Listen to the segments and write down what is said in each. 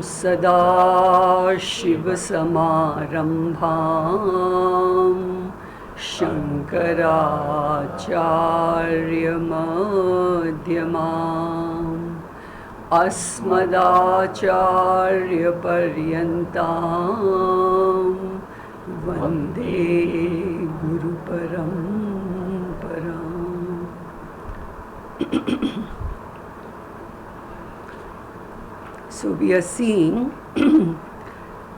सदाशिवसमारम्भां शङ्कराचार्यमध्यमाम् अस्मदाचार्यपर्यन्तां वन्दे गुरुपरम्पराम्. So we are seeing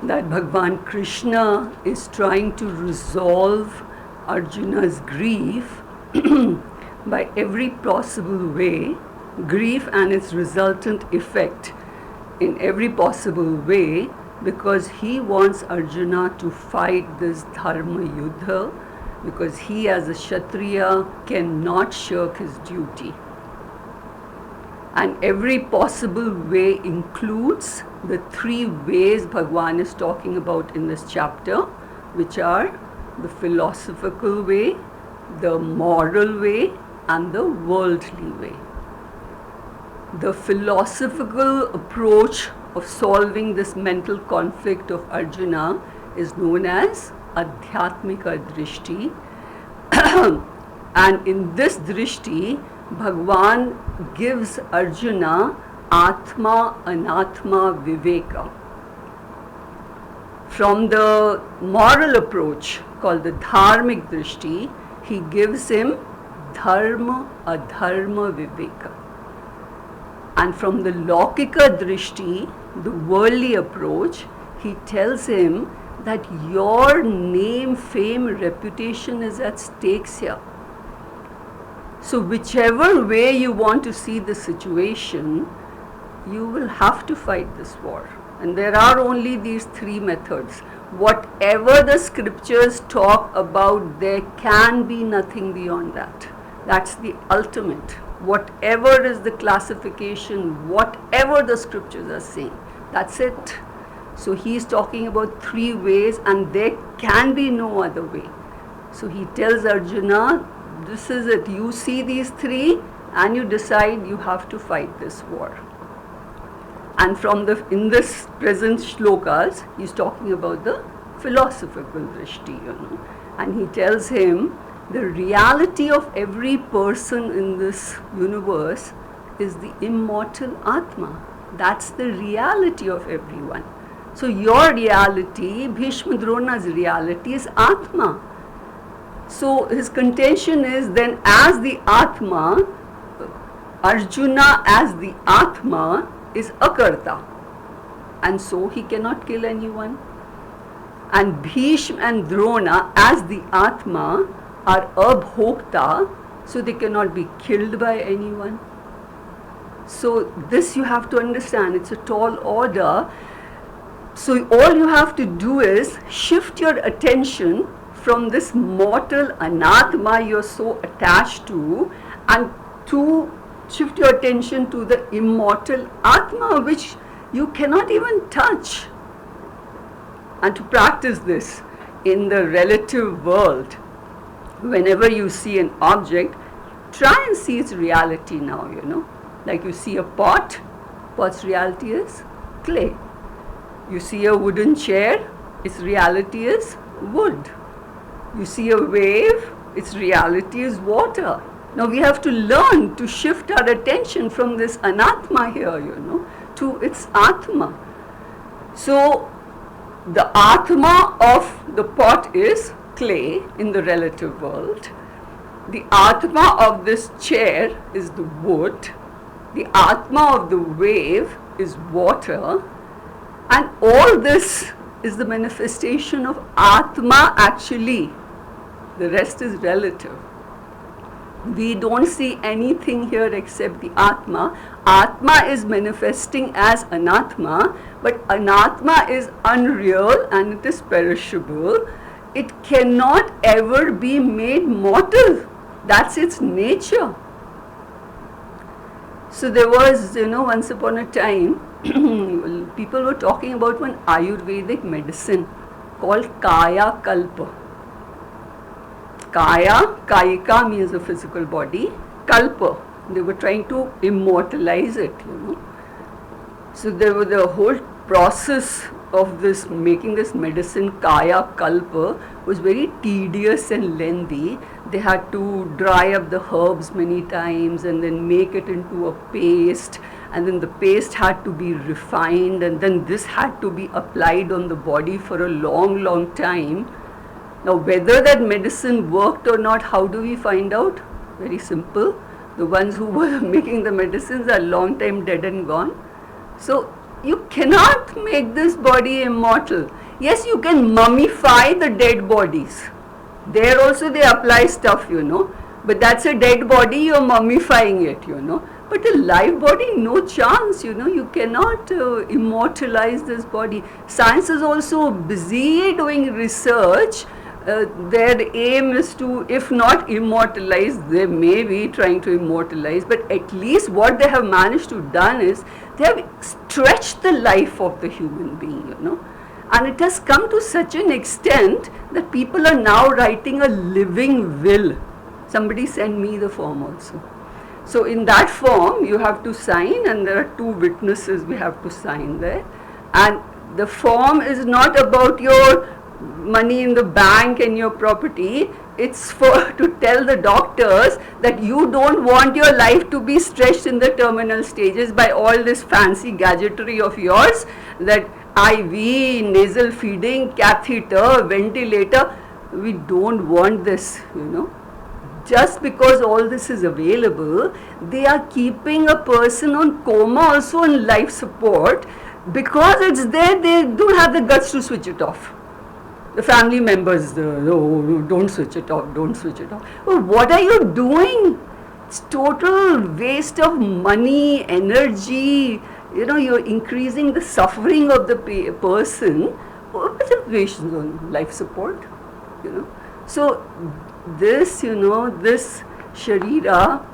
that Bhagavan Krishna is trying to resolve Arjuna's grief by every possible way, grief and its resultant effect in every possible way, because he wants Arjuna to fight this dharma yuddha, because he as a Kshatriya cannot shirk his duty. And every possible way includes the three ways Bhagavan is talking about in this chapter, which are the philosophical way, the moral way, and the worldly way. The philosophical approach of solving this mental conflict of Arjuna is known as Adhyatmika Drishti. And in this Drishti, Bhagavan gives Arjuna Atma Anatma Viveka. From the moral approach called the Dharmic Drishti, he gives him Dharma Adharma Viveka. And from the Laukika Drishti, the worldly approach, he tells him that your name, fame, reputation is at stakes here. So whichever way you want to see the situation, you will have to fight this war. And there are only these three methods. Whatever the scriptures talk about, there can be nothing beyond that. That's the ultimate. Whatever is the classification, whatever the scriptures are saying, that's it. So he is talking about three ways, and there can be no other way. So he tells Arjuna, this is it. You see these three and you decide you have to fight this war. And in this present shlokas, he's talking about the philosophical drishti, and he tells him the reality of every person in this universe is the immortal Atma. That's the reality of everyone. So your reality, Bhishma Drona's reality, is Atma. So his contention is then, as the Atma, Arjuna as the Atma is Akarta, and so he cannot kill anyone. And Bhishma and Drona as the Atma are Abhokta, so they cannot be killed by anyone. So this you have to understand, it's a tall order. So all you have to do is shift your attention from this mortal Anatma you're so attached to, and to shift your attention to the immortal Atma, which you cannot even touch. And to practice this in the relative world, whenever you see an object, try and see its reality now, Like you see a pot, pot's reality is clay. You see a wooden chair, its reality is wood. You see a wave, its reality is water. Now we have to learn to shift our attention from this Anatma here, to its Atma. So the Atma of the pot is clay in the relative world. The Atma of this chair is the wood. The Atma of the wave is water. And all this is the manifestation of Atma actually. The rest is relative. We don't see anything here except the Atma. Atma is manifesting as Anatma, but Anatma is unreal and it is perishable. It cannot ever be made mortal. That's its nature. So there was, once upon a time, people were talking about one Ayurvedic medicine called Kaya Kalpa. Kaya, Kayika means the physical body, Kalpa, they were trying to immortalize it, So there was the whole process of this making this medicine Kaya Kalpa was very tedious and lengthy. They had to dry up the herbs many times and then make it into a paste, and then the paste had to be refined, and then this had to be applied on the body for a long time. Now whether that medicine worked or not, how do we find out? Very simple. The ones who were making the medicines are long time dead and gone. So you cannot make this body immortal. Yes, you can mummify the dead bodies. There also they apply stuff, but that's a dead body, you're mummifying it, But a live body, no chance, you cannot immortalize this body. Science is also busy doing research. Their aim is to, if not immortalize, they may be trying to immortalize, but at least what they have managed to done is, they have stretched the life of the human being, And it has come to such an extent that people are now writing a living will. Somebody sent me the form also. So in that form, you have to sign, and there are 2 witnesses we have to sign there. And the form is not about your money in the bank and your property. It's for to tell the doctors that you don't want your life to be stretched in the terminal stages by all this fancy gadgetry of yours, that IV, nasal feeding, catheter, ventilator. We don't want this, Just because all this is available, they are keeping a person on coma, also on life support, because it's there, they don't have the guts to switch it off. The family members, no, don't switch it off, don't switch it off. Well, what are you doing? It's total waste of money, energy. You're increasing the suffering of the person. What is on life support? So this, this Sharira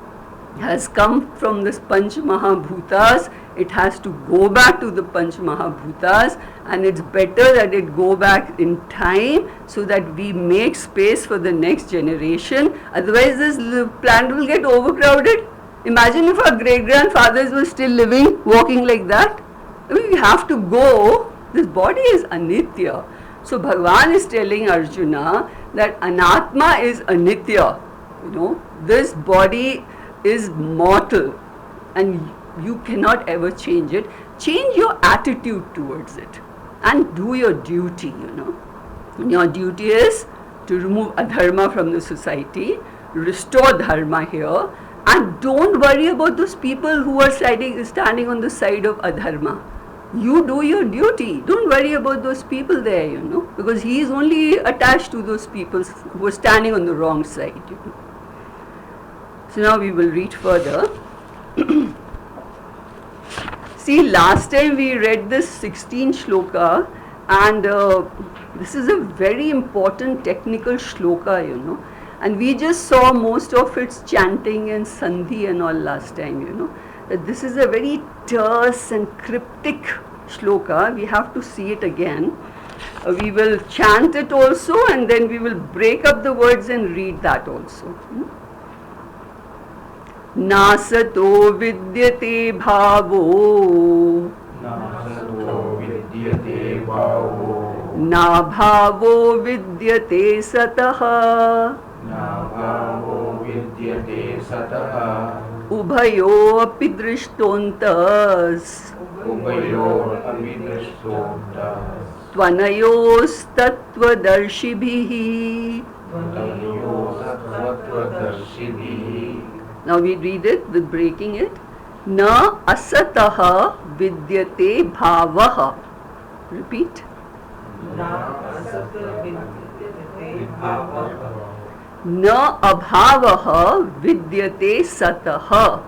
has come from this Panch Mahabhutas. It has to go back to the Panch Mahabhutas, and it's better that it go back in time so that we make space for the next generation. Otherwise this planet will get overcrowded. Imagine if our great-grandfathers were still living, walking like that. We have to go. This body is anitya. So Bhagavan is telling Arjuna that anatma is anitya. This body is mortal, and you cannot ever change it. Change your attitude towards it and do your duty, And your duty is to remove adharma from the society, restore dharma here, and don't worry about those people who are standing on the side of adharma. You do your duty. Don't worry about those people there, because he is only attached to those people who are standing on the wrong side. So now we will read further. See, last time we read this 16 shloka, and this is a very important technical shloka, and we just saw most of its chanting and sandhi and all last time, that this is a very terse and cryptic shloka. We have to see it again. We will chant it also, and then we will break up the words and read that also. Nasato vidyate bhavo, na bhavo vidyate satah, ubhayo api drishtontas, tvanayos tattvadarshibhihi. Now we read it with breaking it. Na asataha vidyate bhavaha. Repeat. Na abhavaha vidyate sataha.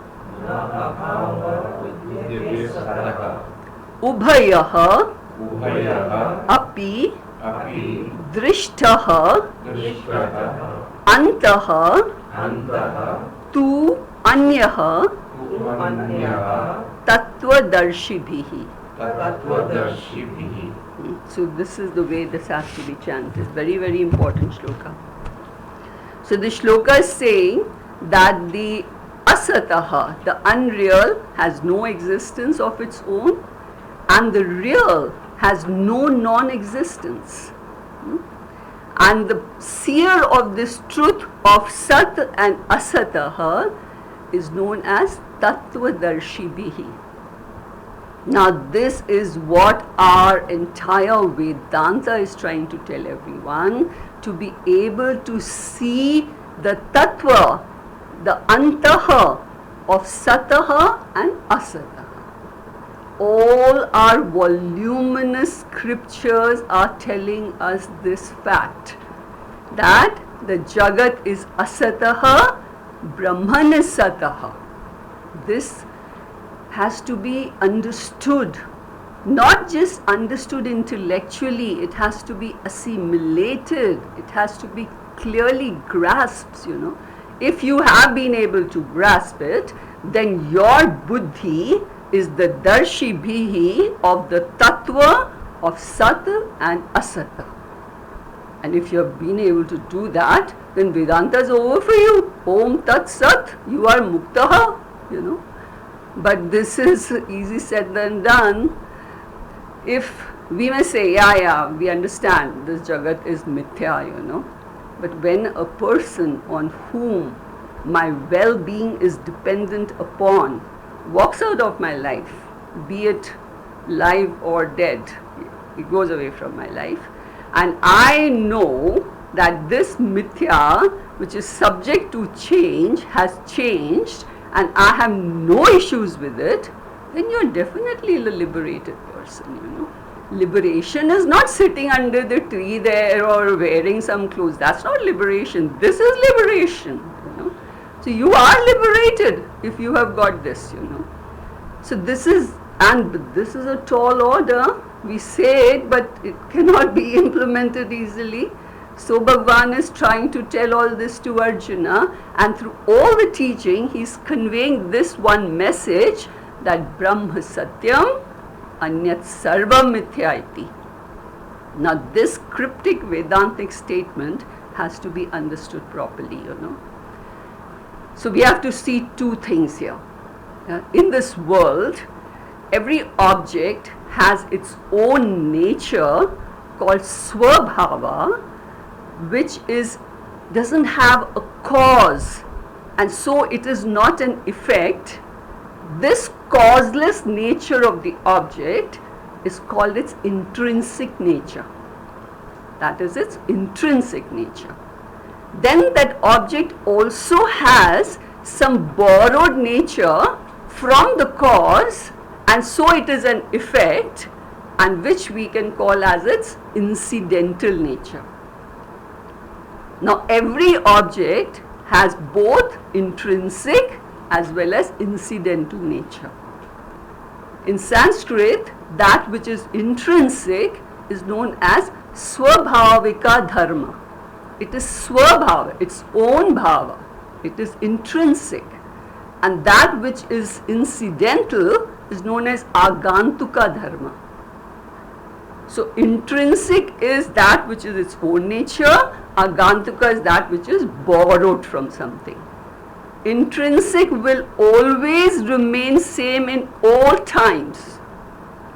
Ubhayaha api drishtaha antaha tu anyaha tattvadarshibhihi. So this is the way this has to be chanted. Very, very important shloka. So the shloka is saying that the asataha, the unreal, has no existence of its own, and the real has no non-existence. And the seer of this truth of Sat and Asatah is known as Tattvadarshi Bihi. Now this is what our entire Vedanta is trying to tell everyone, to be able to see the Tattva, the Antaha of Sataha and Asataha. All our voluminous scriptures are telling us this fact, that the Jagat is Asataha, Brahman is Sataha. This has to be understood, not just understood intellectually, it has to be assimilated, it has to be clearly grasped, If you have been able to grasp it, then your buddhi is the darshi bhihi of the tattva of Sat and Asata. And if you have been able to do that, then Vedanta is over for you. Om Tat Sat, you are Muktaha, But this is easy said than done. If we may say, we understand this Jagat is mithya, But when a person on whom my well-being is dependent upon walks out of my life, be it live or dead, it goes away from my life, and I know that this mithya, which is subject to change, has changed, and I have no issues with it, then you're definitely a liberated person, Liberation is not sitting under the tree there or wearing some clothes. That's not liberation. This is liberation, So you are liberated if you have got this, So this is a tall order. We say it, but it cannot be implemented easily. So Bhagwan is trying to tell all this to Arjuna, and through all the teaching, he's conveying this one message, that Brahma Satyam, Anyat Sarvam Mithya iti. Now this cryptic Vedantic statement has to be understood properly, So we have to see two things here. In this world, every object has its own nature called Swabhava, which doesn't have a cause, and so it is not an effect. This causeless nature of the object is called its intrinsic nature. That is its intrinsic nature. Then that object also has some borrowed nature from the cause, and so it is an effect, and which we can call as its incidental nature. Now every object has both intrinsic as well as incidental nature. In Sanskrit, that which is intrinsic is known as Swabhavika Dharma. It is Swabhava, its own bhava. It is intrinsic. And that which is incidental is known as Agantuka Dharma. So intrinsic is that which is its own nature, Agantuka is that which is borrowed from something. Intrinsic will always remain same in all times,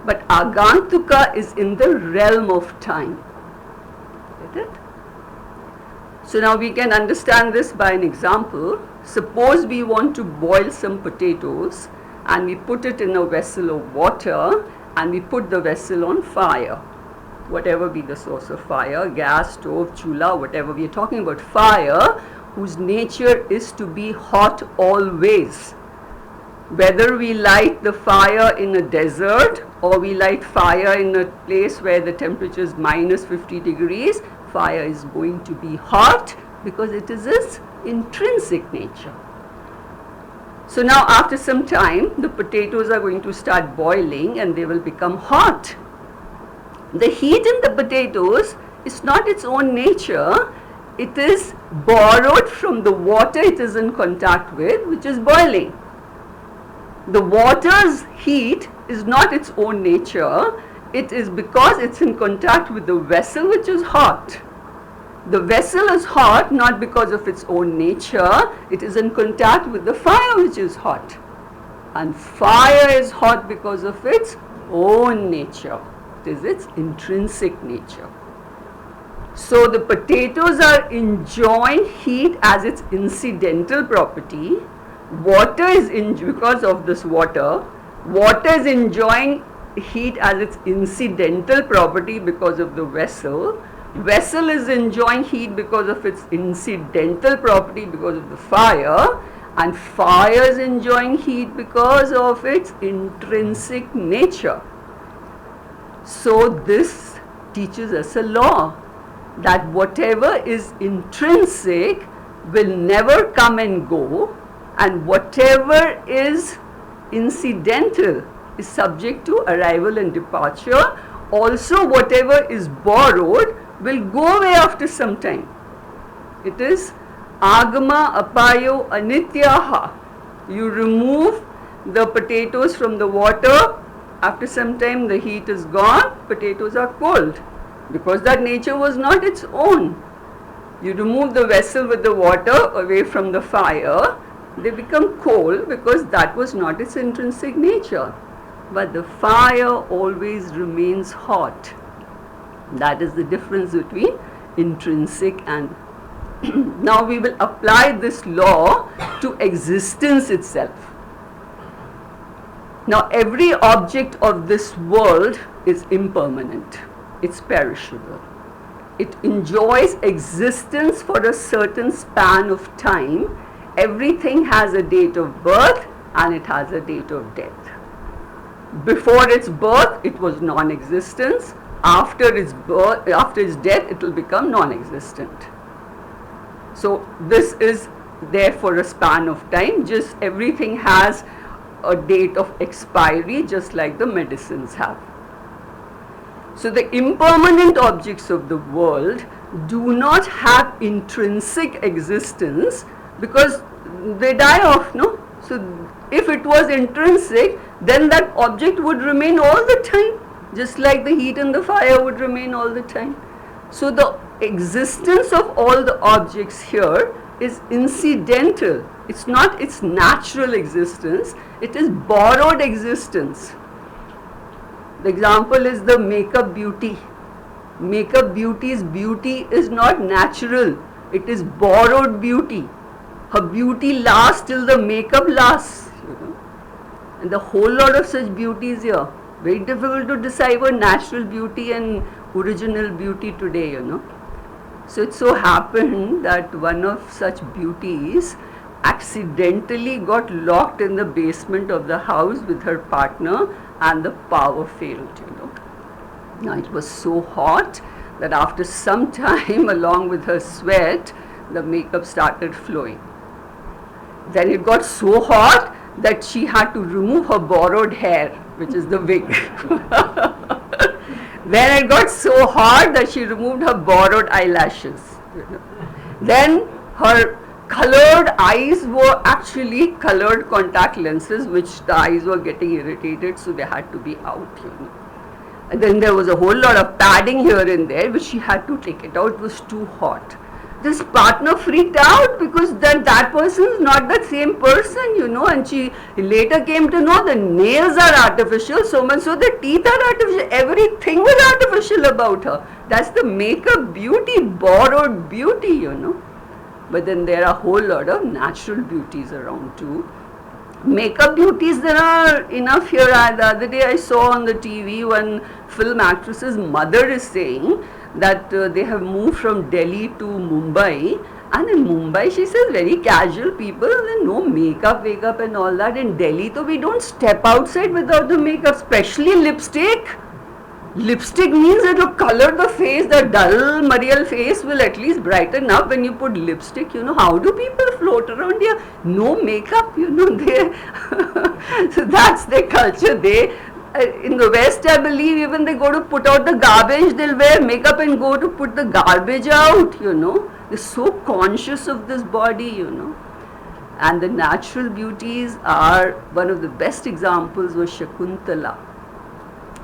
but Agantuka is in the realm of time. Get it? So now we can understand this by an example. Suppose we want to boil some potatoes and we put it in a vessel of water and we put the vessel on fire. Whatever be the source of fire, gas, stove, chula, whatever we are talking about, fire whose nature is to be hot always. Whether we light the fire in a desert or we light fire in a place where the temperature is minus 50 degrees, fire is going to be hot because it is its intrinsic nature. So now after some time, the potatoes are going to start boiling and they will become hot. The heat in the potatoes is not its own nature. It is borrowed from the water it is in contact with, which is boiling. The water's heat is not its own nature. It is because it's in contact with the vessel which is hot. The vessel is hot not because of its own nature. It is in contact with the fire which is hot. And fire is hot because of its own nature. It is its intrinsic nature. So the potatoes are enjoying heat as its incidental property. Water is because of this water is enjoying heat as its incidental property because of the vessel. Vessel is enjoying heat because of its incidental property because of the fire, and fire is enjoying heat because of its intrinsic nature. So this teaches us a law that whatever is intrinsic will never come and go, and whatever is incidental is subject to arrival and departure. Also, whatever is borrowed will go away after some time. It is agama apayo anityaha. You remove the potatoes from the water, after some time the heat is gone, potatoes are cold because that nature was not its own. You remove the vessel with the water away from the fire, they become cold because that was not its intrinsic nature. But the fire always remains hot. That is the difference between intrinsic and now we will apply this law to existence itself. Now every object of this world is impermanent. It's perishable. It enjoys existence for a certain span of time. Everything has a date of birth and it has a date of death. Before its birth, it was non-existence. After its birth, after its death, it will become non-existent. So this is there for a span of time. Just everything has a date of expiry, just like the medicines have. So the impermanent objects of the world do not have intrinsic existence because they die off, no? So if it was intrinsic, then that object would remain all the time, just like the heat and the fire would remain all the time. So the existence of all the objects here is incidental. It's not its natural existence, it is borrowed existence. The example is the makeup beauty. Makeup beauty's beauty is not natural, it is borrowed beauty. Her beauty lasts till the makeup lasts, you know. And the whole lot of such beauties here. Very difficult to decipher natural beauty and original beauty today, you know. So it so happened that one of such beauties accidentally got locked in the basement of the house with her partner and the power failed, you know. Now it was so hot that after some time, along with her sweat, the makeup started flowing. Then it got so hot that she had to remove her borrowed hair, which is the wig. Then it got so hot that she removed her borrowed eyelashes. Then her colored eyes were actually colored contact lenses, which the eyes were getting irritated, so they had to be out, you know. And then there was a whole lot of padding here and there, which she had to take it out. It was too hot. This partner freaked out because then that person is not the same person, you know, and she later came to know the nails are artificial, so much so the teeth are artificial, everything was artificial about her. That's the makeup beauty, borrowed beauty, you know. But then there are a whole lot of natural beauties around too. Makeup beauties, there are enough here. The other day I saw on the TV one film actress's mother is saying that they have moved from Delhi to Mumbai, and in Mumbai she says very casual people, no makeup and all that. In Delhi so we don't step outside without the makeup, especially lipstick. Lipstick means it will color the face, the dull Marial face will at least brighten up when you put lipstick, you know. How do people float around here? No makeup, you know, they so that's their culture. They in the West, I believe, even they go to put out the garbage, they'll wear makeup and go to put the garbage out, you know. They're so conscious of this body, you know. And the natural beauties are, one of the best examples was Shakuntala.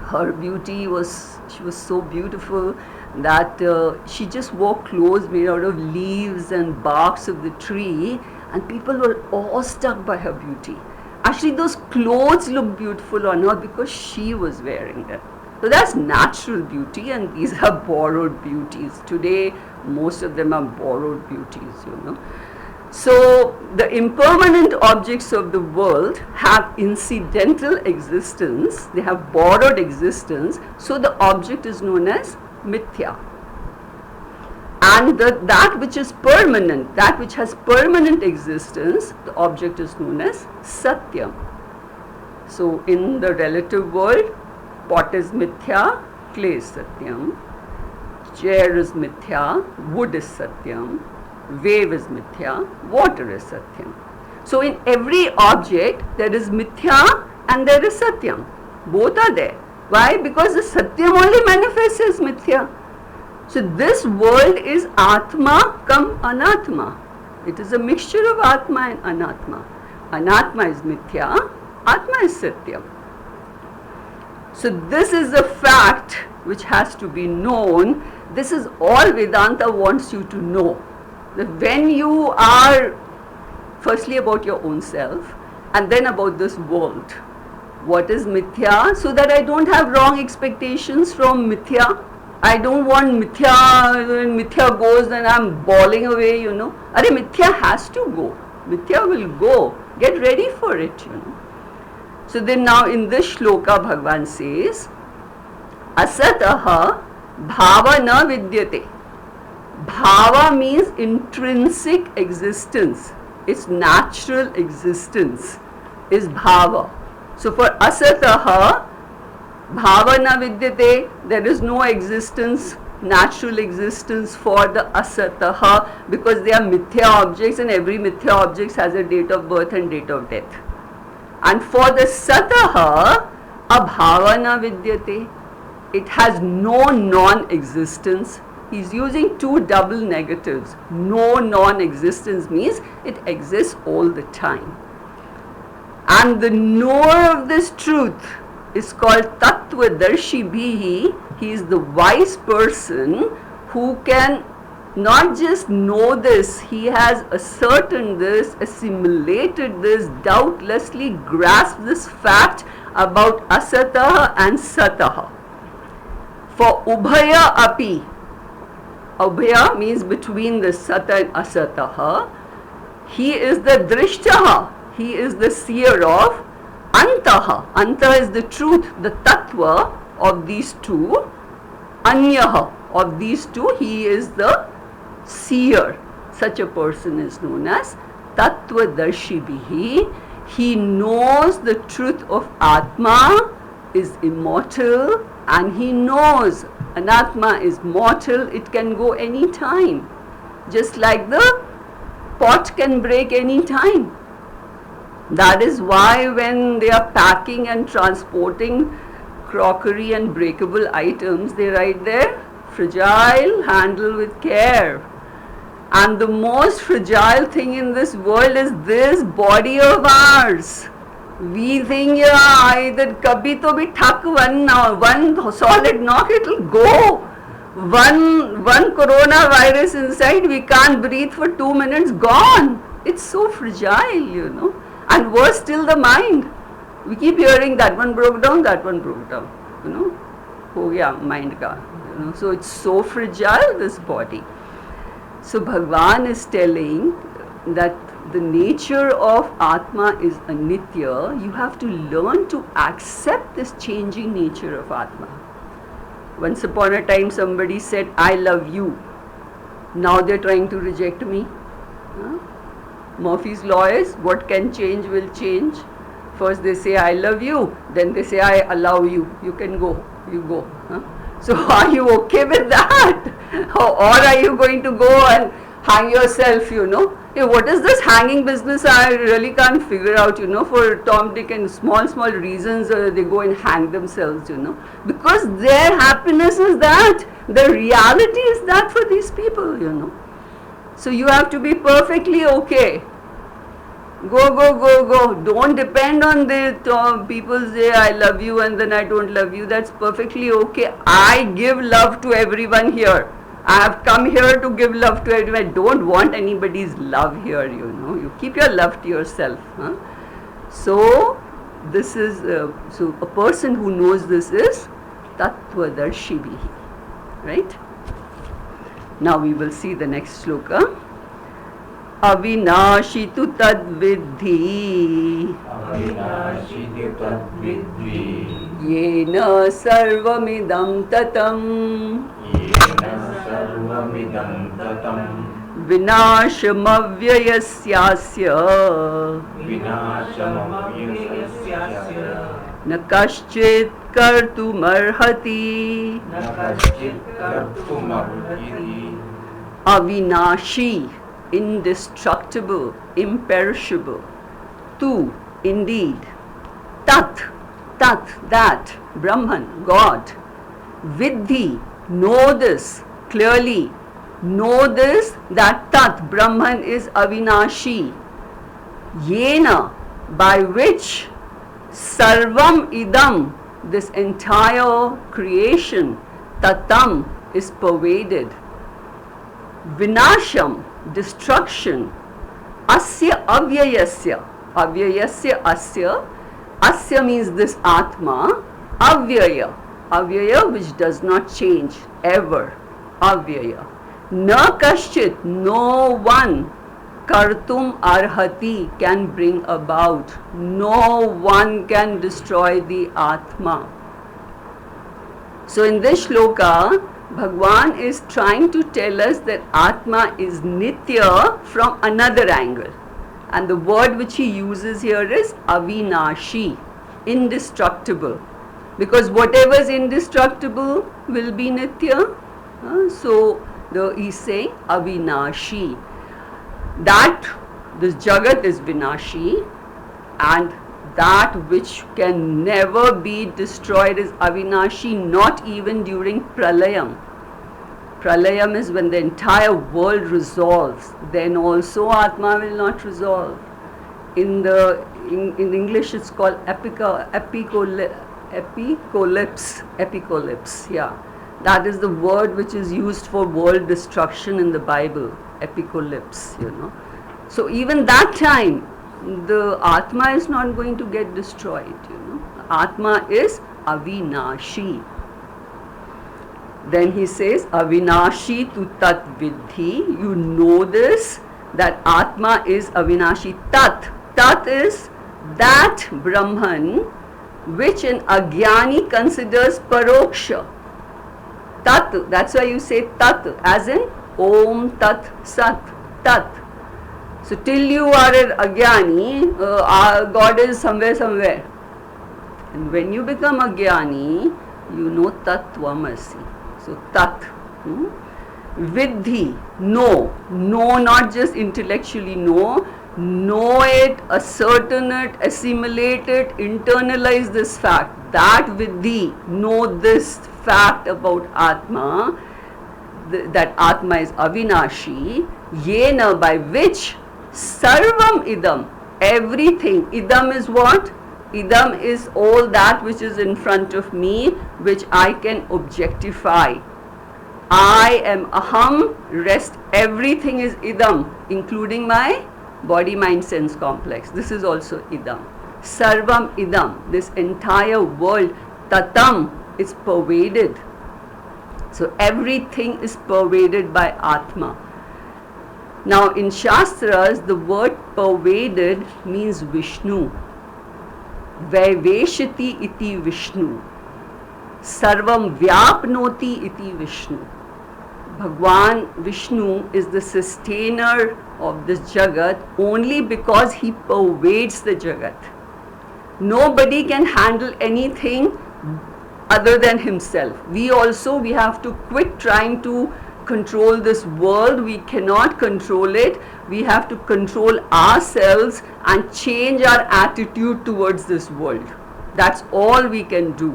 Her beauty was, she was so beautiful that she just wore clothes made out of leaves and barks of the tree, and people were awestruck by her beauty. Actually, those clothes look beautiful on her because she was wearing them. So that's natural beauty, and these are borrowed beauties. Today, most of them are borrowed beauties. So the impermanent objects of the world have incidental existence, they have borrowed existence, so the object is known as mithya. And that which is permanent, that which has permanent existence, the object is known as satyam. So in the relative world, pot is mithya, clay is satyam, chair is mithya, wood is satyam, wave is mithya, water is satyam. So in every object there is mithya and there is satyam. Both are there. Why? Because the satyam only manifests as mithya. So this world is Atma cum Anatma. It is a mixture of Atma and Anatma. Anatma is mithya, Atma is satyam. So this is a fact which has to be known. This is all Vedanta wants you to know. That when you are firstly about your own self and then about this world, what is mithya, so that I don't have wrong expectations from mithya. I don't want mithya, when mithya goes then I'm bawling away, Are mithya has to go. Mithya will go. Get ready for it, So then now in this shloka Bhagavan says, asataha bhava na vidyate. Bhava means intrinsic existence. Its natural existence is bhava. So for asataha bhava na vidyate, there is no existence, natural existence for the asataha, because they are mithya objects and every mithya object has a date of birth and date of death. And for the sataha, abhava na vidyate, it has no non-existence. He's using two double negatives. No non-existence means it exists all the time. And the knower of this truth is called Tattvadarshi Bhihi. He is the wise person who can not just know this, he has ascertained this, assimilated this, doubtlessly grasped this fact about asataha and sataha. For ubhaya api, ubhaya means between the sata and asataha, he is the drishtaha, he is the seer of antaha. Anta is the truth, the tattva of these two. Anyaha, of these two, he is the seer. Such a person is known as Tattvadarshi Bhihi. He knows the truth of Atma is immortal, and he knows Anatma is mortal, it can go any time. Just like the pot can break any time. That is why when they are packing and transporting crockery and breakable items, they write there, fragile, handle with care. And the most fragile thing in this world is this body of ours. We think, that kabhi to bhi thak one solid knock, it will go. One coronavirus inside, we can't breathe for 2 minutes, gone. It's so fragile, And worse still, the mind. We keep hearing that one broke down, ho gaya mind ka, So it's so fragile, this body. So Bhagavan is telling that the nature of Atma is anitya. You have to learn to accept this changing nature of Atma. Once upon a time somebody said, I love you. Now they're trying to reject me. Murphy's law is, what can change will change. First they say, I love you. Then they say, I allow you. You can go. You go. So are you okay with that? Or are you going to go and hang yourself, Hey, what is this hanging business? I really can't figure out, for Tom, Dick and small reasons they go and hang themselves, Because their happiness is that. The reality is that for these people, So you have to be perfectly okay. Go. Don't depend on the people say I love you and then I don't love you. That's perfectly okay. I give love to everyone here. I have come here to give love to everyone. I don't want anybody's love here, You keep your love to yourself. So this is so a person who knows this is Tattvadarshi Bihi, right? Now we will see the next sloka. Avinashi tu tad vidhi, Avinashi tu tad vidhi, yena sarvamidam tatam, yena sarvamidam tatam, vinashamavyyasyasya, vinashamamyasyasya, na kaschit kartumarhati. na kaschit kartumarhati. Avinashi, indestructible, imperishable. Tu, indeed. Tat, that, Brahman, God. Vidhi, know this clearly. Know this, that Tat, Brahman is Avinashi. Yena, by which Sarvam idam, this entire creation, Tatam, is pervaded. Vinasham, destruction. Asya avyayasya. Avyayasya asya. Asya means this Atma. Avyaya. Avyaya which does not change ever. Avyaya. Na kaschit, no one. Kartum arhati, can bring about. No one can destroy the Atma. So in this shloka, Bhagwan is trying to tell us that Atma is Nitya from another angle. And the word which he uses here is Avinashi, indestructible. Because whatever is indestructible will be Nitya. So he's saying Avinashi. That this Jagat is Vinashi, and that which can never be destroyed is Avinashi, not even during Pralayam. Pralayam is when the entire world resolves, then also Atma will not resolve. In English it's called epicolypse, yeah. That is the word which is used for world destruction in the Bible, epicolypse, So even that time, the Atma is not going to get destroyed, Atma is Avinashi. Then he says, Avinashi tu tat vidhi, you know this, that Atma is Avinashi. Tat is that Brahman which an Agyani considers Paroksha. Tat, that's why you say Tat, as in Om Tat Sat, Tat. So till you are an Agyani, God is somewhere. And when you become Agyani, you know Tattvamasi. So Tat. Vidhi, know, not just intellectually know it, ascertain it, assimilate it, internalize this fact. That Vidhi, know this fact about Atma, that Atma is Avinashi, yena, by which Sarvam idam, everything. Idam is what? Idam is all that which is in front of me, which I can objectify. I am aham, rest everything is idam, including my body, mind, sense complex. This is also idam. Sarvam idam, this entire world, tatam, is pervaded. So everything is pervaded by Atma. Now in Shastras, the word pervaded means Vishnu. Vaiveshati iti Vishnu. Sarvam vyapnoti iti Vishnu. Bhagwan Vishnu is the sustainer of this Jagat only because he pervades the Jagat. Nobody can handle anything other than himself. We have to quit trying to control this world. We cannot control it. We have to control ourselves and change our attitude towards this world. That's all we can do,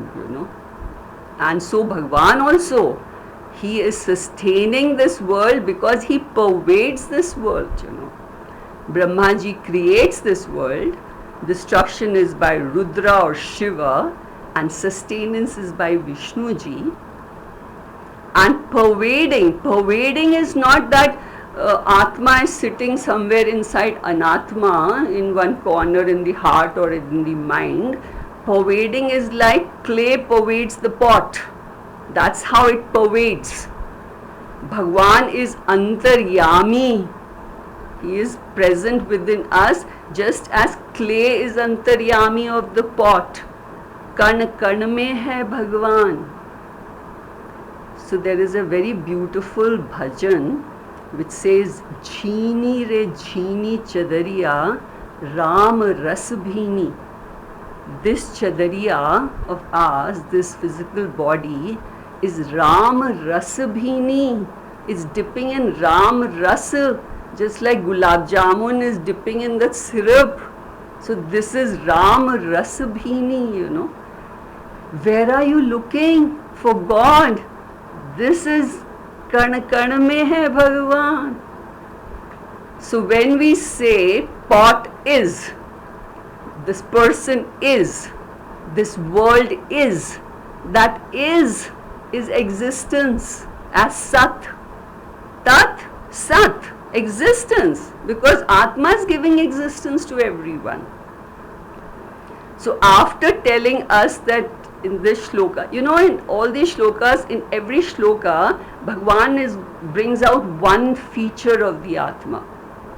And so Bhagwan also, he is sustaining this world because he pervades this world, Brahmaji creates this world. Destruction is by Rudra or Shiva, and sustenance is by Vishnuji. And pervading is not that Atma is sitting somewhere inside Anatma, in one corner in the heart or in the mind. Pervading is like clay pervades the pot. That's how it pervades. Bhagwan is Antaryami. He is present within us just as clay is Antaryami of the pot. Karna karna mein hai Bhagwan. So there is a very beautiful bhajan which says, Jheeni re jheeni chadariya, Ram ras bhini. This chadariya of ours, this physical body, is Ram ras bhini. It's dipping in Ram ras, just like gulab jamun is dipping in the syrup. So this is Ram ras bhini, you know. Where are you looking for God? This is Karna karna mein hai Bhagavan. So when we say pot is, this person is, this world is, that is existence as Sat. Tat, Sat, existence, because Atma is giving existence to everyone. So after telling us that in this shloka, you know, in all these shlokas, in every shloka, Bhagwan brings out one feature of the Atma.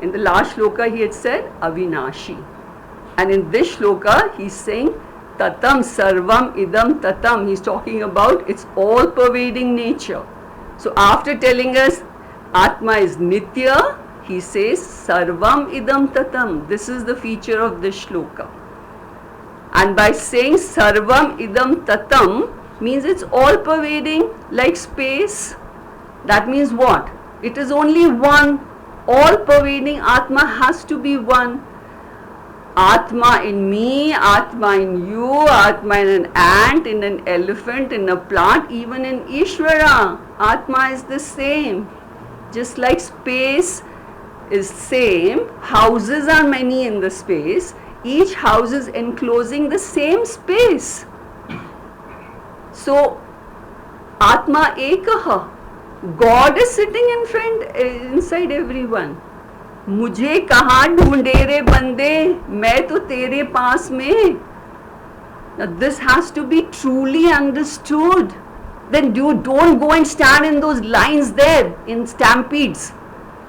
In the last shloka he had said Avinashi, and in this shloka he's saying Tatam Sarvam Idam Tatam. He's talking about its all pervading nature. So after telling us Atma is Nitya, he says Sarvam Idam Tatam. This is the feature of this shloka. And by saying Sarvam Idam Tatam means it's all pervading like space. That means what? It is only one. All pervading Atma has to be one. Atma in me, Atma in you, Atma in an ant, in an elephant, in a plant, even in Ishvara. Atma is the same. Just like space is same, houses are many in the space. Each house is enclosing the same space. So, Atma Ekaha. God is sitting inside everyone. मुझे कहाँ ढूंढे रे बंदे, मैं तो तेरे पास में. Now this has to be truly understood. Then you don't go and stand in those lines there in stampedes,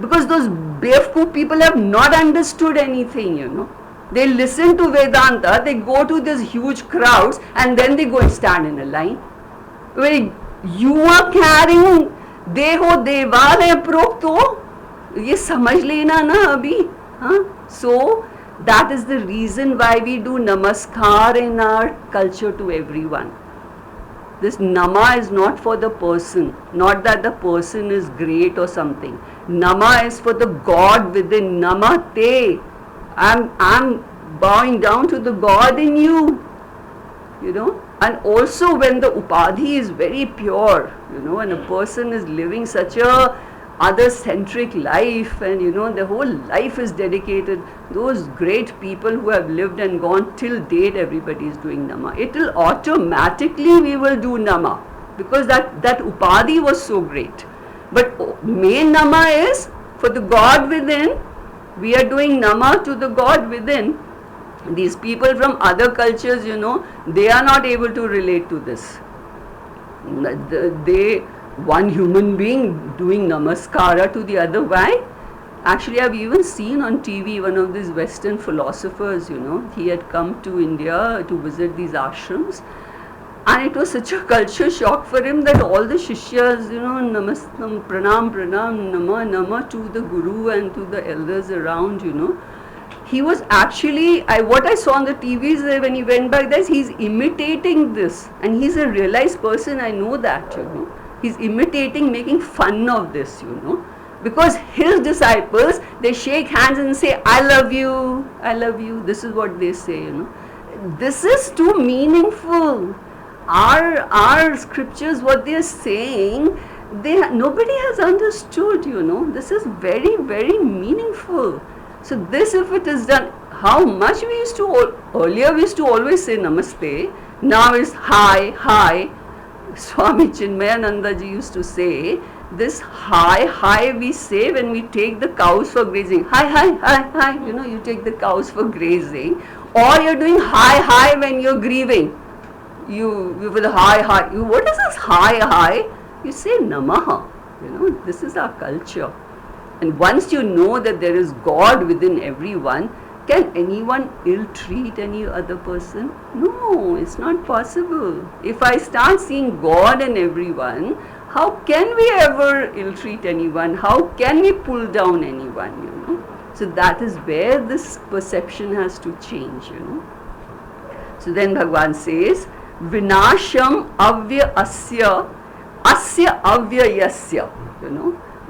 because those Bevku people have not understood anything, you know. They listen to Vedanta, they go to these huge crowds, and then they go and stand in a line. Well, you are carrying Deho Deval hai Prokto. ये समझ लेना ना अभी, हाँ. So that is the reason why we do namaskar in our culture to everyone. This nama is not for the person, not that the person is great or something. Nama is for the God within. Namate. I'm bowing down to the God in you, you know. And also when the upadhi is very pure, you know, and a person is living such a other-centric life, and you know, the whole life is dedicated, those great people who have lived and gone till date, everybody is doing nama. It will automatically, we will do nama, because that upadhi was so great. But main nama is for the God within. We are doing nama to the God within. These people from other cultures, you know, they are not able to relate to this. One human being doing namaskara to the other. Why? Actually, I've even seen on TV one of these Western philosophers, you know, he had come to India to visit these ashrams, and it was such a culture shock for him that all the shishyas, you know, namastam, pranam, nama to the guru and to the elders around, you know. He was actually, what I saw on the TV is that when he went back there, he's imitating this, and he's a realized person, I know that, you know. He's imitating, making fun of this, you know, because his disciples, they shake hands and say, I love you, this is what they say, you know. This is too meaningful. Our scriptures, what they are saying, nobody has understood, you know. This is very, very meaningful. So this, if it is done, how much we used to, earlier we used to always say namaste, now is hi. Swami Chinmayananda ji used to say This hi we say when we take the cows for grazing. Hi. You take the cows for grazing. Or you're doing hi when you're grieving. You with hi. What is this hi? You say namaha. This is our culture. And once you know that there is God within everyone, can anyone ill-treat any other person? No, it's not possible. If I start seeing God in everyone, how can we ever ill-treat anyone? How can we pull down anyone, So that is where this perception has to change, So then Bhagavan says, Vinasham avya asya avyayasya,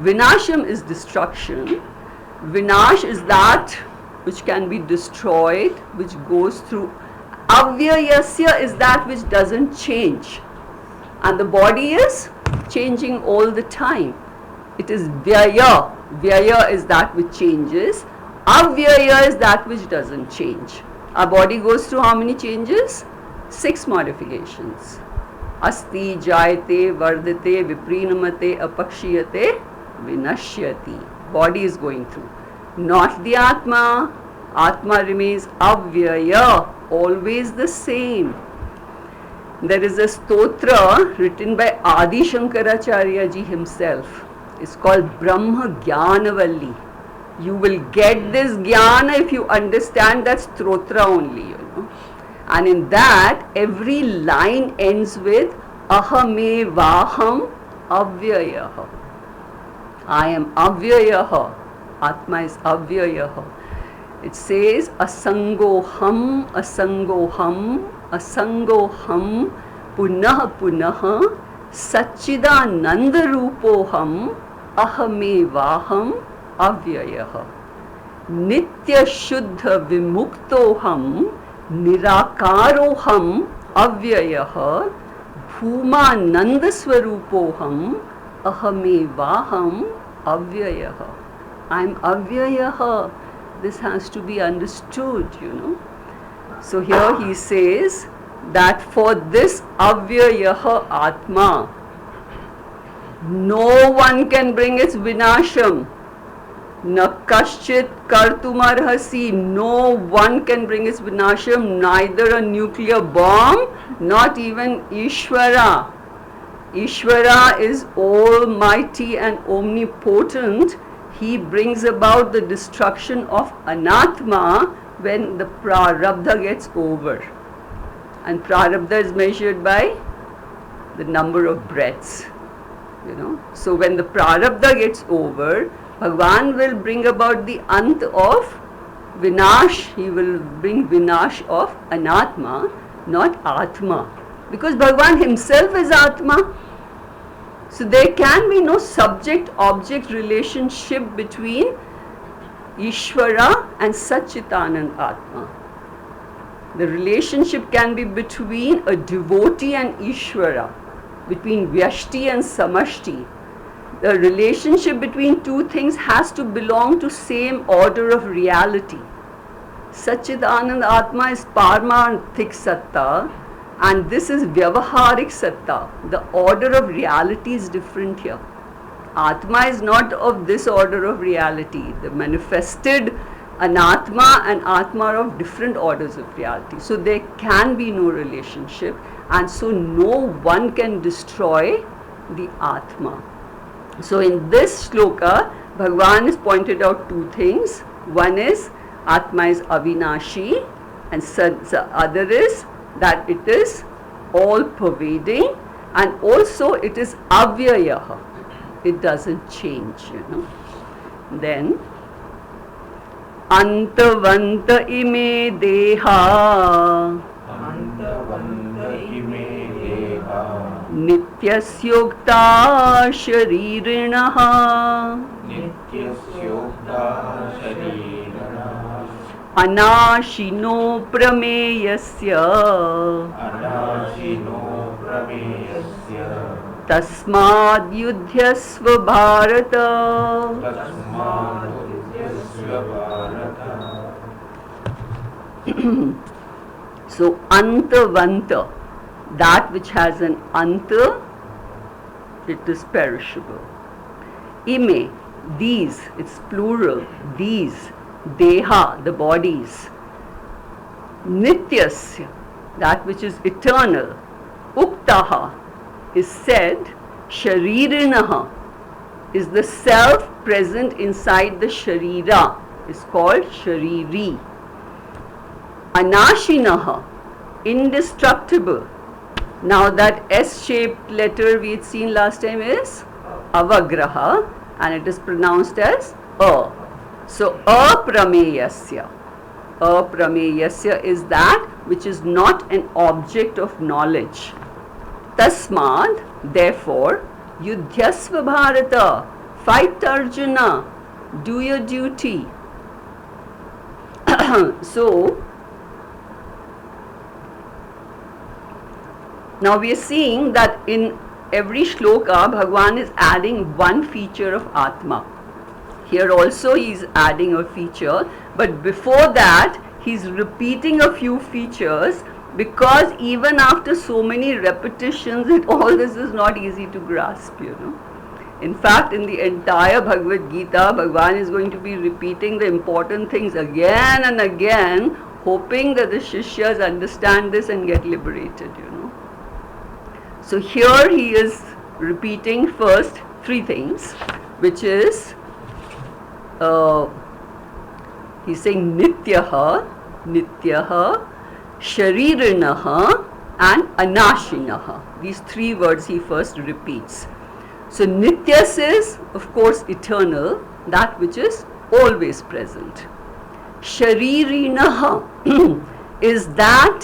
Vinasham is destruction. Vinash is that which can be destroyed, which goes through. Avyayasya is that which doesn't change. And the body is changing all the time. It is vyaya. Vyaya is that which changes. Avyaya is that which doesn't change. Our body goes through how many changes? 6 modifications. Asti, jayate, vardate, viprinamate, apakshiyate, vinashyati. Body is going through. Not the Atma. Atma remains avyaya, always the same. There is a stotra written by Adi Shankaracharya ji himself. It's called Brahma Jnanavalli. You will get this jnana if you understand that stotra only, And in that, every line ends with ahamevaham avyayah. I am avyayah. Atma is avyayah. It says asangoham, punah, Satchidananda rupoham, ahamevaham avyayah. Nitya shuddha vimuktoham, nirakaroham avyayah. Bhumananda swarupoham, ahamevaham avyayah. I'm avyayah. This has to be understood, So here he says that for this avyayah Atma, no one can bring its vinasham. Na kaschit kartumarhasi. No one can bring its vinasham, neither a nuclear bomb, not even Ishvara. Ishvara is almighty and omnipotent. He brings about the destruction of anatma when the prarabdha gets over. And prarabdha is measured by the number of breaths, So when the prarabdha gets over, Bhagavan will bring about the ant of vinash. He will bring vinash of anatma, not atma. Because Bhagavan himself is atma. So there can be no subject-object relationship between Ishvara and Satchitanand Atma. The relationship can be between a devotee and Ishvara, between Vyashti and Samashti. The relationship between two things has to belong to same order of reality. Satchitanand Atma is Parmantik Satta, and this is Vyavaharik Satta. The order of reality is different here. Atma is not of this order of reality. The manifested Anatma and Atma are of different orders of reality. So there can be no relationship, and so no one can destroy the Atma. So in this shloka, Bhagavan has pointed out 2 things. One is Atma is Avinashi, and the other is that it is all pervading, and also it is avyayah. It doesn't change, Then antavanta ime deha, nityasyokta sharirinaha, anashino prameyasya, tasmad yudhyasva bharata. So antavanta, that which has an anta, it is perishable. ime, these, it's plural, these, deha, the bodies, nityasya, that which is eternal, uktaha, is said, sharirinaha, is the self present inside the sharira, is called shariri. Anashinaha, indestructible. Now that S-shaped letter we had seen last time is avagraha, and it is pronounced as a. So aprameyasya. Aprameyasya is that which is not an object of knowledge. Tasmad, therefore, yudhyasva bharata, fight Arjuna, do your duty. So, now we are seeing that in every shloka, Bhagwan is adding one feature of Atma. Here also he is adding a feature, but before that he is repeating a few features, because even after so many repetitions, all this is not easy to grasp, In fact, in the entire Bhagavad Gita, Bhagwan is going to be repeating the important things again and again, hoping that the Shishyas understand this and get liberated, So here he is repeating first three things, which is, he's saying Nityaha, Sharirinaha and Anashinaha. These three words he first repeats. So Nityas is, of course, eternal, that which is always present. Sharirinaha is that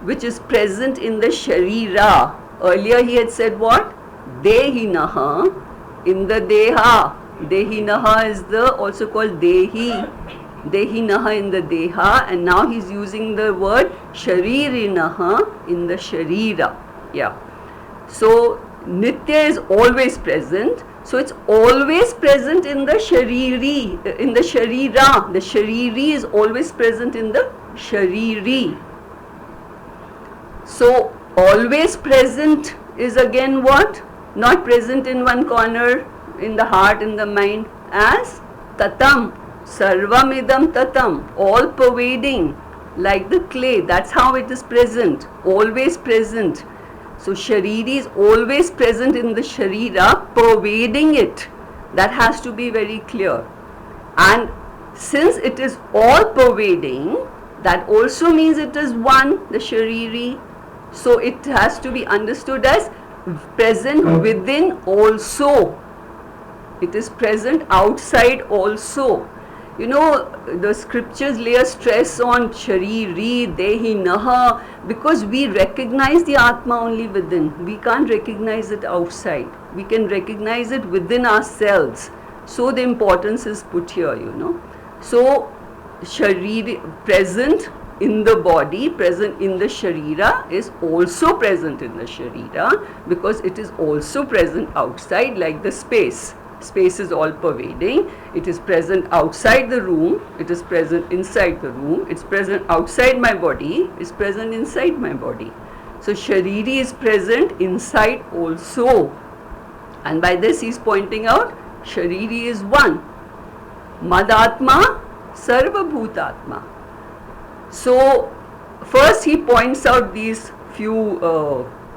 which is present in the Sharira. Earlier he had said what? Dehinaha, in the Deha. Dehinaha is also called Dehi. Dehinaha in the Deha, and now he's using the word Sharirinaha in the Sharira. Yeah. So Nitya is always present. So it's always present in the Shariri, in the Sharira. The Shariri is always present in the Shariri. So always present is again what? Not present in one corner, in the heart, in the mind, as Tatam. Sarvamidam tatam, all pervading, like the clay. That's how it is present, always present. So Shariri is always present in the Sharira, pervading it. That has to be very clear. And since it is all pervading, that also means it is one, the Shariri. So it has to be understood as present within also. It is present outside also. The scriptures lay a stress on Shariri, Dehi, Naha, because we recognize the Atma only within. We can't recognize it outside. We can recognize it within ourselves. So the importance is put here, So Shariri, present in the body, present in the Sharira, is also present in the Sharira, because it is also present outside, like the space. Space is all pervading. It is present outside the room. It is present inside the room. It's present outside my body. It's present inside my body. So Shariri is present inside also. And by this he is pointing out Shariri is one. Madatma, Sarva Bhutatma. So first he points out these few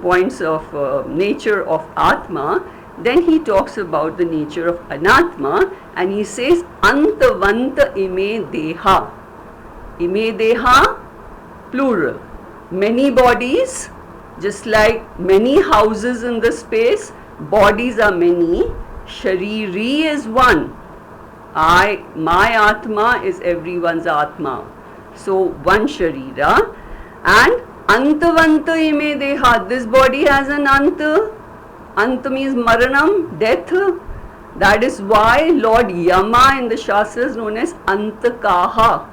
points of nature of Atma. Then he talks about the nature of Anatma, and he says Antavanta ime deha. Ime deha, plural. Many bodies, just like many houses in the space, bodies are many. Shariri is one. My Atma is everyone's Atma. So one Sharira. And Antavanta ime deha, this body has an Anta. Anta means Maranam, death. That is why Lord Yama in the Shastras is known as Antakaha.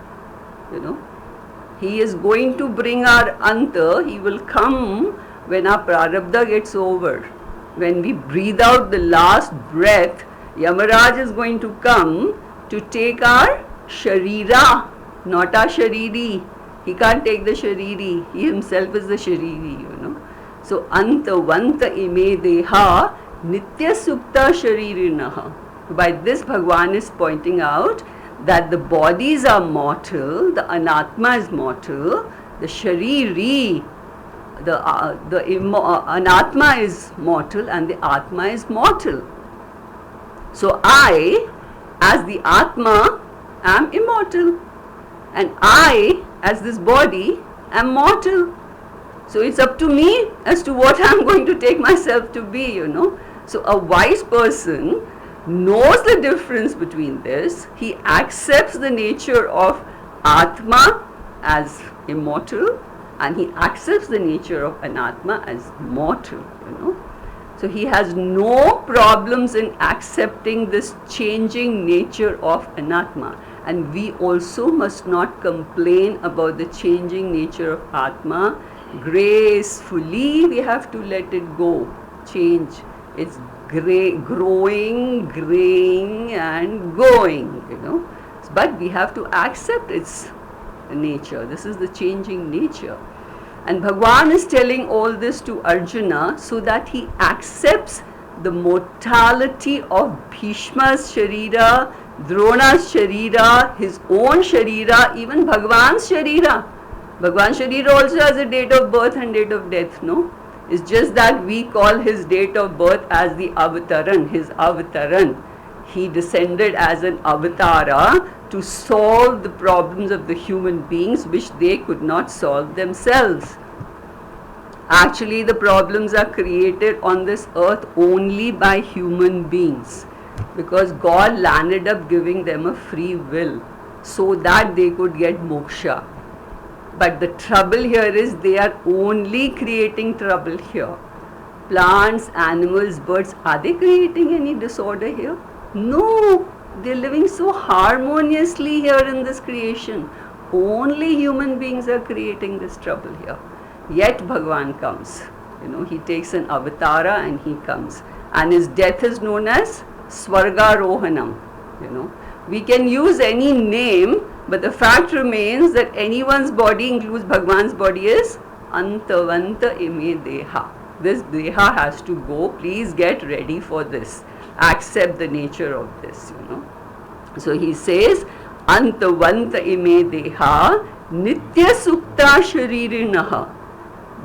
He is going to bring our Anta. He will come when our Prarabdha gets over. When we breathe out the last breath, Yamaraj is going to come to take our Sharira, not our Shariri. He can't take the Shariri. He himself is the Shariri, So Antavanta ime deha nitya sukta sharirinaha. By this, Bhagwan is pointing out that the bodies are mortal, the anatma is mortal, the shariri, anatma is mortal, and the atma is mortal. So I, as the atma, am immortal, and I, as this body, am mortal. So it's up to me as to what I'm going to take myself to be, So a wise person knows the difference between this. He accepts the nature of Atma as immortal, and he accepts the nature of Anatma as mortal, So he has no problems in accepting this changing nature of Anatma. And we also must not complain about the changing nature of Atma. Gracefully we have to let it go, change. It's growing, graying and going, But we have to accept its nature. This is the changing nature. And Bhagwan is telling all this to Arjuna so that he accepts the mortality of Bhishma's Sharira, Drona's Sharira, his own Sharira, even Bhagwan's Sharira. Bhagwan's Sharira also has a date of birth and date of death, no? It's just that we call his date of birth as the Avataran, his Avataran. He descended as an Avatara to solve the problems of the human beings which they could not solve themselves. Actually, the problems are created on this earth only by human beings, because God landed up giving them a free will so that they could get moksha. But the trouble here is they are only creating trouble here. Plants, animals, birds, are they creating any disorder here? No, they're living so harmoniously here in this creation. Only human beings are creating this trouble here. Yet Bhagwan comes. He takes an avatara and he comes. And his death is known as Swargarohanam. We can use any name, but the fact remains that anyone's body includes Bhagwan's body is Antavanta ime deha. This deha has to go. Please get ready for this. Accept the nature of this, So he says, Antavanta ime deha nitya sukta sharirinaha.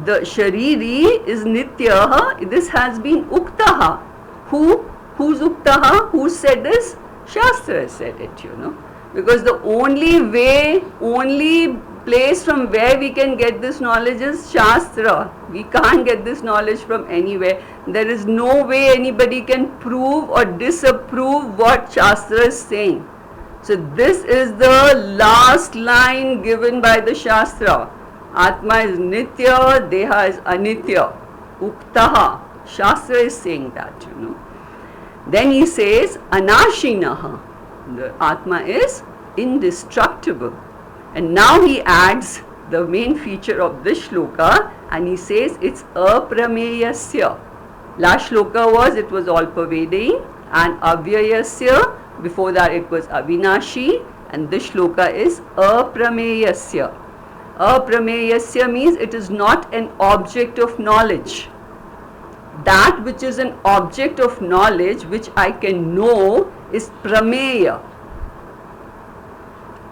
The shariri is nityaha. This has been uktaha. Who's uktaha? Who said this? Shastra said it, Because the only place from where we can get this knowledge is Shastra. We can't get this knowledge from anywhere. There is no way anybody can prove or disapprove what Shastra is saying. So this is the last line given by the Shastra. Atma is Nitya, Deha is Anitya. Uktaha. Shastra is saying that, Then he says, Anashinaha. The Atma is indestructible. And now he adds the main feature of this shloka, and he says it's aprameyasya. Last shloka it was all pervading, and avyayasya, before that it was avinashi, and this shloka is aprameyasya. Aprameyasya means it is not an object of knowledge. That which is an object of knowledge, which I can know, is prameya.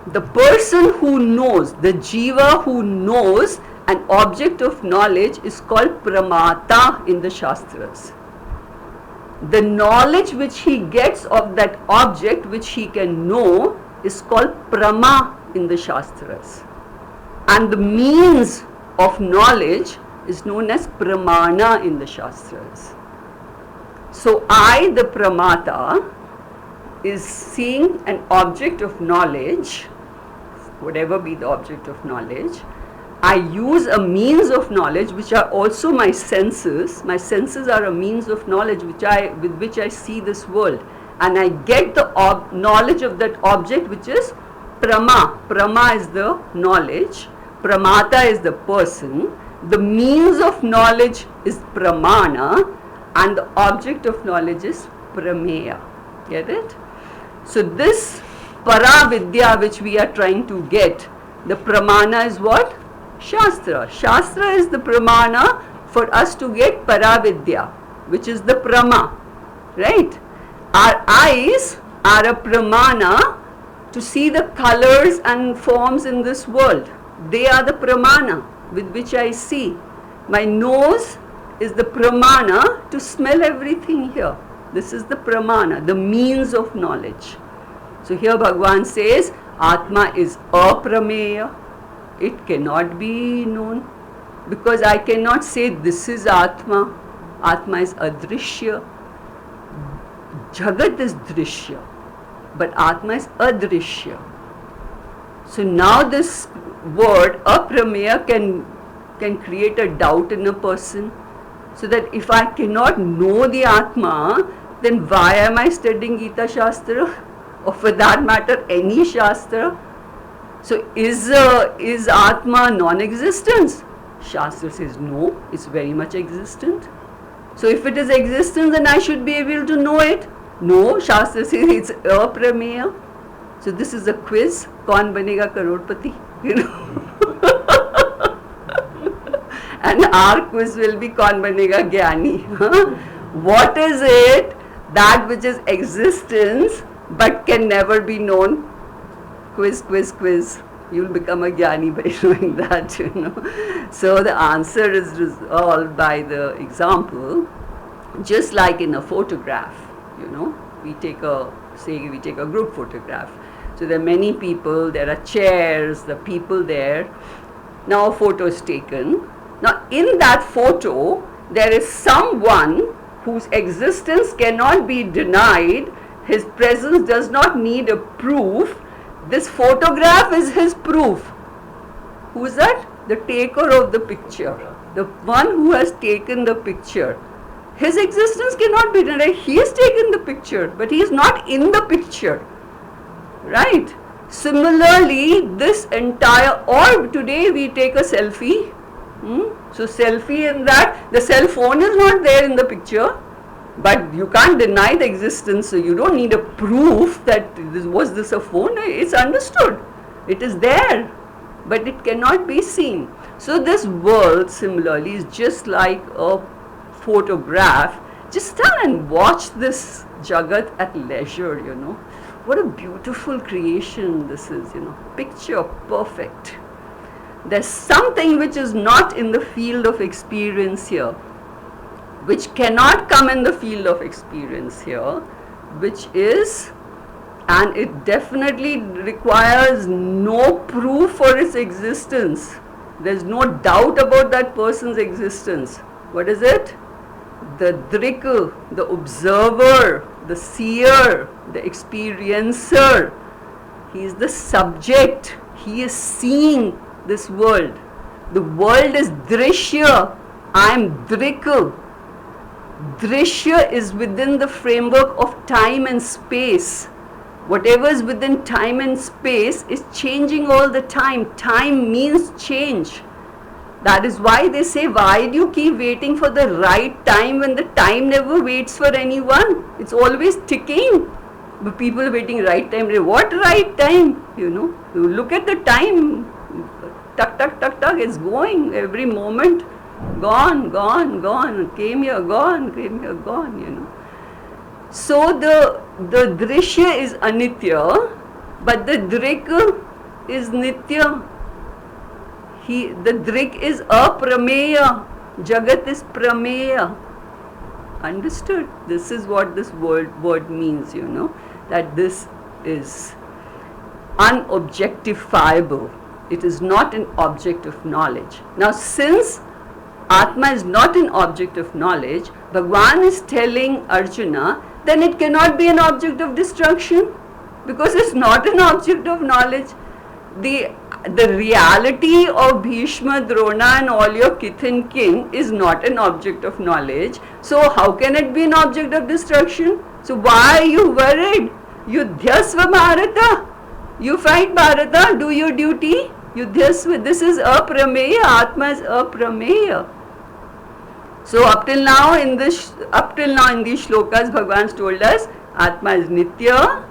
The person who knows, the jiva who knows an object of knowledge is called pramata in the Shastras. The knowledge which he gets of that object which he can know is called prama in the Shastras. And the means of knowledge is known as pramana in the Shastras. So I, the pramata, is seeing an object of knowledge, whatever be the object of knowledge. I use a means of knowledge which are also my senses. My senses are a means of knowledge with which I see this world. And I get the knowledge of that object which is prama. Prama is the knowledge. Pramata is the person. The means of knowledge is pramana, and the object of knowledge is prameya. Get it? So this paravidya which we are trying to get, the pramana is what? Shastra. Shastra is the pramana for us to get paravidya, which is the prama, right? Our eyes are a pramana to see the colors and forms in this world. They are the pramana with which I see. My nose is the pramana to smell everything here. This is the pramana, the means of knowledge. So here Bhagavan says, Atma is aprameya. It cannot be known. Because I cannot say this is Atma. Atma is adrishya. Jagat is drishya. But Atma is adrishya. So now this word aprameya can create a doubt in a person. So that if I cannot know the Atma, then why am I studying Gita Shastra? Or for that matter, any Shastra? So is Atma non-existence? Shastra says no, it's very much existent. So if it is existence, then I should be able to know it. No, Shastra says it's aprameya. So this is a quiz. Kaun banega crorepati? You know. And our quiz will be Kaun banega jnani? What is it that which is existence but can never be known? Quiz, quiz, quiz. You'll become a jnani by doing that, you know. So the answer is resolved by the example, just like in a photograph, you know. We take a group photograph. So there are many people, there are chairs, the people there. Now a photo is taken. Now in that photo, there is someone whose existence cannot be denied. His presence does not need a proof. This photograph is his proof. Who is that? The taker of the picture. The one who has taken the picture. His existence cannot be denied. He has taken the picture, but he is not in the picture. Right? Similarly, this entire, or today we take a selfie. So selfie in that, the cell phone is not there in the picture. But you can't deny the existence, so you don't need a proof that was this a phone. It's understood. It is there, but it cannot be seen. So this world similarly is just like a photograph. Just stand and watch this Jagat at leisure, you know. What a beautiful creation this is, you know. Picture perfect. There's something which is not in the field of experience here, which cannot come in the field of experience here, which is, and it definitely requires no proof for its existence. There's no doubt about that person's existence. What is it? The drik, the observer, the seer, the experiencer. He is the subject. He is seeing this world. The world is drishya. I am drik. Drishya is within the framework of time and space. Whatever is within time and space is changing all the time. Time means change. That is why they say, why do you keep waiting for the right time when the time never waits for anyone? It's always ticking. But people are waiting right time. What right time? You know, you look at the time. Tuck, tuck, tuck, tuck. It's going every moment. Gone, gone, gone. Came here, gone. Came here, gone. You know. So the drishya is anitya, but the drik is nitya. The drik is aprameya. Jagat is prameya. Understood? This is what this word means, you know, that this is unobjectifiable. It is not an object of knowledge. Now, since Atma is not an object of knowledge, Bhagavan is telling Arjuna, then it cannot be an object of destruction, because it's not an object of knowledge. The reality of Bhishma, Drona and all your kith and kin is not an object of knowledge. So how can it be an object of destruction? So why are you worried? Yudhyasva Bharata. You fight Bharata, do your duty. Yudhyasva. This is aprameya. Atma is aprameya. So up till now in these shlokas, Bhagavan told us Atma is Nitya,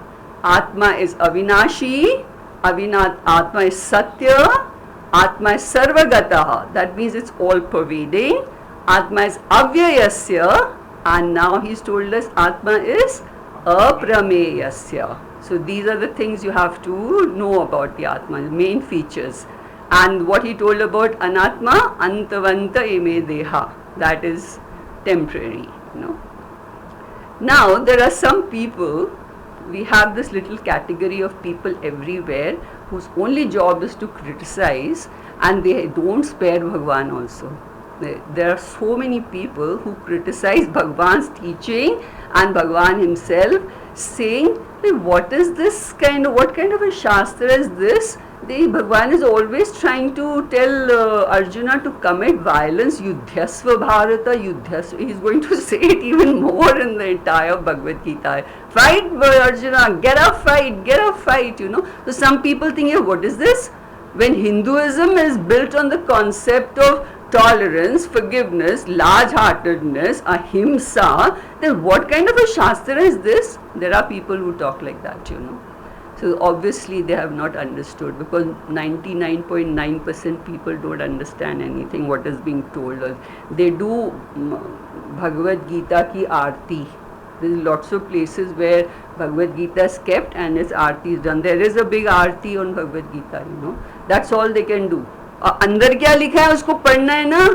Atma is Avinashi, Atma is Satya, Atma is Sarvagataha. That means it's all pervading. Atma is Avyayasya, and now he's told us Atma is aprameyasya. So these are the things you have to know about the Atma, the main features. And what he told about Anatma, Antavanta ime deha, that is temporary, you know. Now there are some people, we have this little category of people everywhere whose only job is to criticize, and they don't spare Bhagwan also. There are so many people who criticize Bhagwan's teaching and Bhagwan himself, saying, what is this kind of, what kind of a shastra is this? Bhagwan is always trying to tell Arjuna to commit violence, yudhyasva bharata, yudhyasva. He is going to say it even more in the entire Bhagavad Gita. Fight, Arjuna, get up, fight, you know. So some people think, what is this? When Hinduism is built on the concept of tolerance, forgiveness, large-heartedness, ahimsa, then what kind of a shastra is this? There are people who talk like that, you know. So obviously they have not understood, because 99.9% people don't understand anything what is being told us. They do Bhagavad Gita ki aarti. There is lots of places where Bhagavad Gita is kept and its aarti is done. There is a big aarti on Bhagavad Gita, you know. That's all they can do. अंदर क्या लिखा है उसको पढ़ना है ना,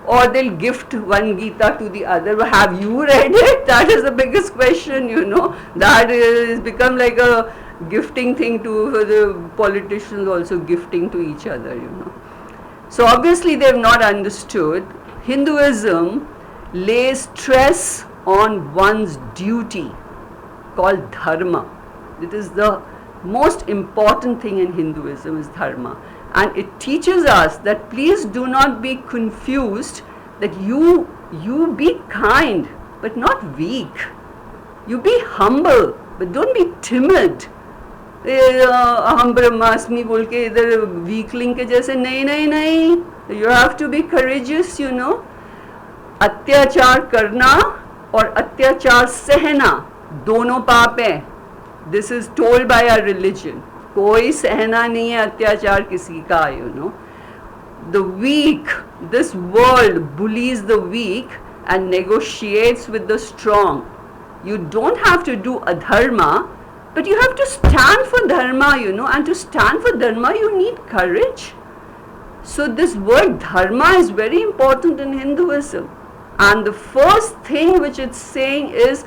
or they'll gift one Gita to the other. Have you read it? That is the biggest question, you know. That is become like a gifting thing to the politicians, also gifting to each other, you know. So obviously they have not understood. Hinduism lays stress on one's duty called dharma. It is the most important thing in Hinduism is dharma. And it teaches us that please do not be confused, that you be kind but not weak. You be humble but don't be timid. अहम ब्रह्मास्मि बोल के इधर weakling के जैसे नहीं. You have to be courageous, you know. अत्याचार करना और अत्याचार सहना दोनों पाप है. This is told by our religion. कोई सहना नहीं है अत्याचार किसी का, you know. The weak, this world bullies the weak and negotiates with the strong. You don't have to do adharma, but you have to stand for dharma, you know, and to stand for dharma you need courage. So this word dharma is very important in Hinduism. And the first thing which it's saying is,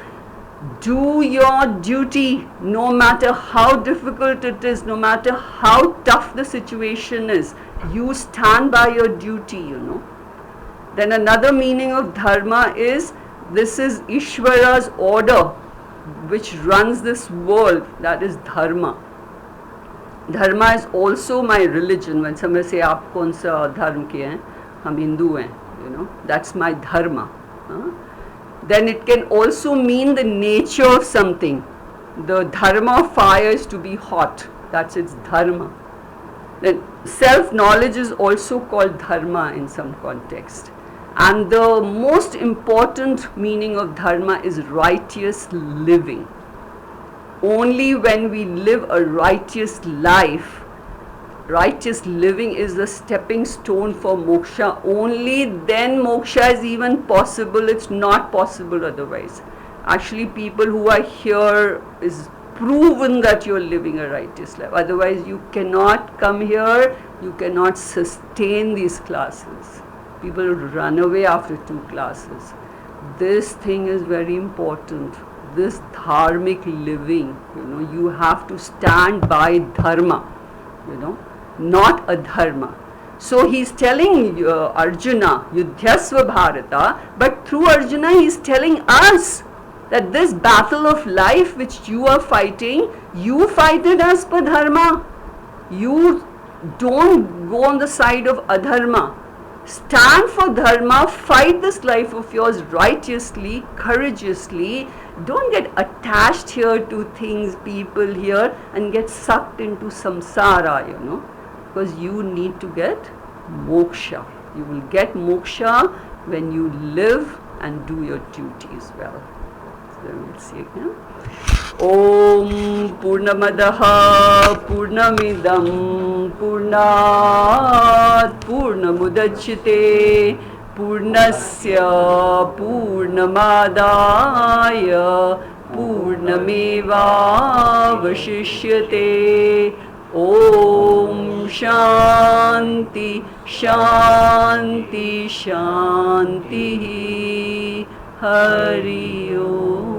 do your duty no matter how difficult it is, no matter how tough the situation is. You stand by your duty, you know. Then another meaning of dharma is, this is Ishvara's order which runs this world, that is dharma. Dharma is also my religion. When somebody say, aap kaun sa dharma ke hain? Hum Hindu hain, you know. That's my dharma. Then it can also mean the nature of something. The dharma of fire is to be hot. That's its dharma. Then self-knowledge is also called dharma in some context. And the most important meaning of dharma is righteous living. Only when we live a righteous life, righteous living is the stepping stone for moksha. Only then moksha is even possible. It's not possible otherwise. Actually, people who are here is proven that you're living a righteous life. Otherwise, you cannot come here, you cannot sustain these classes. People run away after 2 classes. This thing is very important. This dharmic living, you know, you have to stand by dharma, you know, not adharma. So he's telling Arjuna, Yudhyasva Bharata, but through Arjuna he's telling us that this battle of life which you are fighting, you fight it as per dharma. You don't go on the side of adharma. Stand for dharma, fight this life of yours righteously, courageously. Don't get attached here to things, people here, and get sucked into samsara, you know, because you need to get moksha. You will get moksha when you live and do your duties well. So we'll see again. Om Purnamadaha Purnamidam Purnat Purnamudachyate Purnasya Purnamadaya पूर्णमेवावशिष्यते। ॐ शान्ति शान्ति शान्तिः। हरि ओम्।